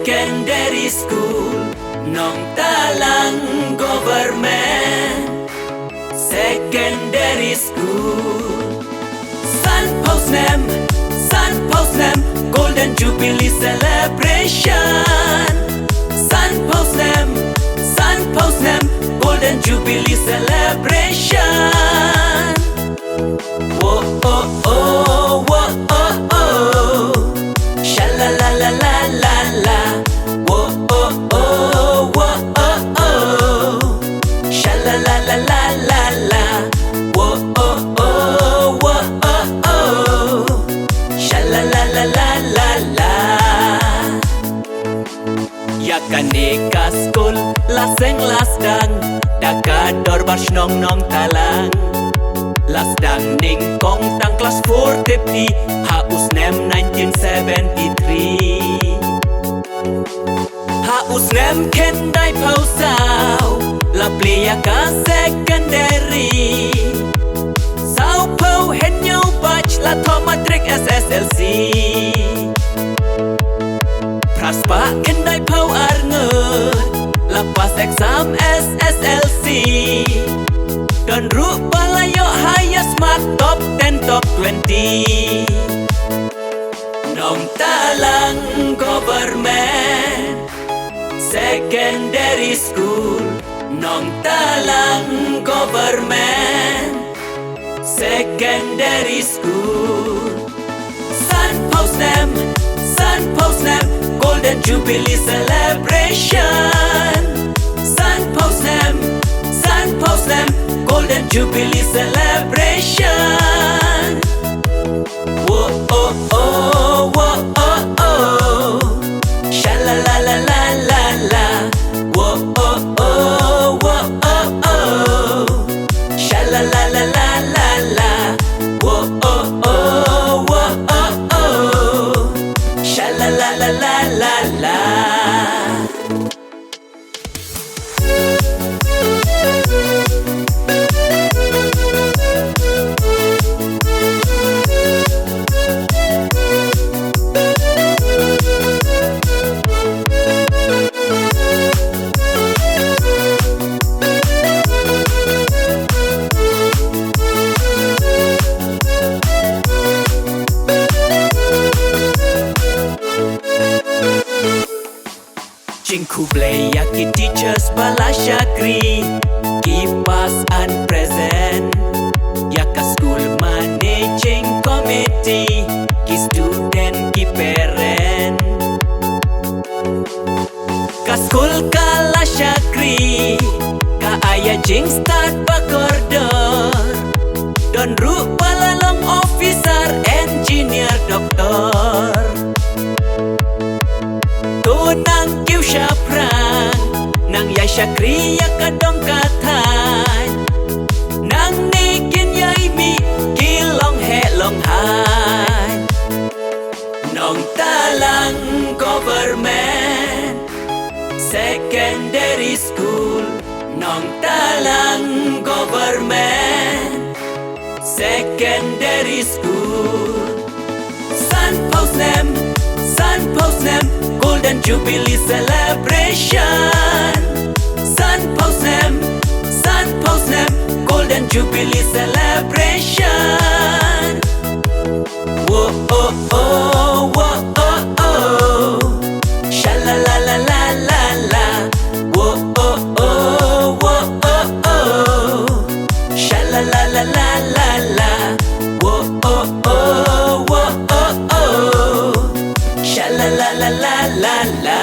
Secondary School, Nongtalang Government Secondary School. Snem, Snem, Golden Jubilee Celebration. Snem, Golden Jubilee Celebration. Whoa, oh, oh, whoa, oh, oh. Sha-la-la-la-la-la-la. Whoa, oh, oh, whoa, oh, oh. Sha-la-la-la-la-la-la. Whoa, oh, oh, whoa, oh, oh. Sha-la-la-la-la-la-la. Yakaneka skul, laseng lasdang, dakador bar snong Nongtalang. Lasdang ning kong tang kelas 4 tepi, haus Snem 1973. Haus Snem Kynjai pausau, la plia ka secondary. Sao pau hen nhau bach la tomatric SSLC. Praspa Kynjai pau arngut, lepas exam SSLC. Dan rupa layo highest mark top 10, top 20. Nongtalang Government Secondary School. Nongtalang Government Secondary School. Snem, Golden Jubilee Celebration. Snem, Golden Jubilee Celebration. Whoa, oh, oh, whoa, oh, oh. Sha-la-la-la-la-la-la. Whoa, oh, oh, whoa, oh, oh. Sha-la-la-la-la-la-la. Whoa, oh, oh, whoa, oh, oh. Sha-la-la-la-la-la-la. Kublai yaki teachers bala syakri, kipas and present. Yaka school managing committee, ki student ki parent. Ka school kala syakri, ka ayah jing start bakordor. Don rupa lalong officer, engineer, doktor. Tunang kiu syaprang, nang yai syakri ya kadong katan. Nang ni Kynjai mi kilong he long han. Nongtalang Government Secondary School. Nongtalang Government Secondary School. Snem, Golden Jubilee Celebration. Snem, Golden Jubilee Celebration. Whoa, oh, oh, whoa, oh, oh. Sha-la-la-la-la-la-la. Whoa, oh, oh, whoa, oh, oh. Sha-la-la-la-la-la-la. Whoa, oh, oh, whoa, oh, oh. Sha-la-la-la-la-la-la.